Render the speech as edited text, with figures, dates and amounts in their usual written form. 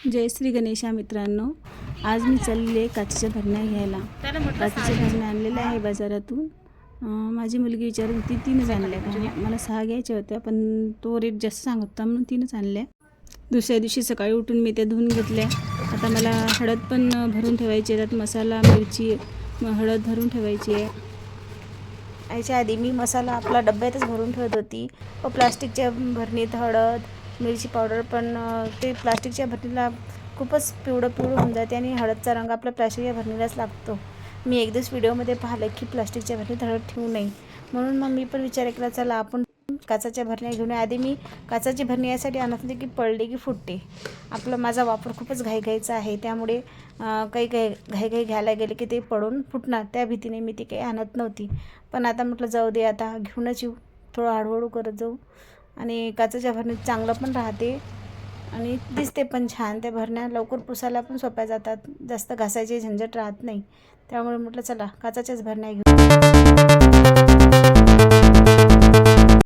जय श्री गणेशा मित्रांनो, आज मी चालले काचेच्या भरण्या घ्यायला. काचेच्या भरण्या आणलेल्या आहे बाजारातून. माझी मुलगी विचारत होती 3च आणल्या का, मला 6 घ्यायच्या होत्या पण तो रेट जास्त सांगत होता म्हणून 3च आणल्या. दुसऱ्या दिवशी सकाळी उठून मी त्या धुवून घेतल्या. आता मला हळद पण भरून ठेवायची आहे, त्यात मसाला मिरची हळद भरून ठेवायची आहे. याच्या आधी मी मसाला आपला डब्यातच भरून ठेवत होती व प्लास्टिकच्या भरणीत हळद मिरची पावडर पण ते प्लास्टिकच्या भरणीला खूपच पिवळं होऊन जाते आणि हळदचा रंग आपल्या प्लास्टिकच्या भरणीलाच लागतो. मी एक दिवस व्हिडिओमध्ये पाहिलं की प्लास्टिकच्या भरणीत हळद ठेवू नये, म्हणून मग मी पण विचार केला चला आपण काचेच्या भरण्या घेऊन. आधी मी काचेची भरणी यासाठी आणत होते की पडले की फुटते. माझा वापर खूपच घाईघाईचा आहे, त्यामुळे काही घाई घ्यायला गेले की ते पडून फुटणार, त्या भीतीने मी ती काही आणत नव्हती. पण आता म्हटलं जाऊ दे, आता घेऊनच येऊ, थोडं हळूहळू करत जाऊ. आणि काचेच्या भरणीत चांगलं पण राहते आणि दिसते पण छान. त्या भरण्या लवकर पुसायला पण सोप्या जातात, जास्त घासायची झंझट राहत नाही. त्यामुळे म्हटलं चला काचेच्याच भरण्या घेऊ.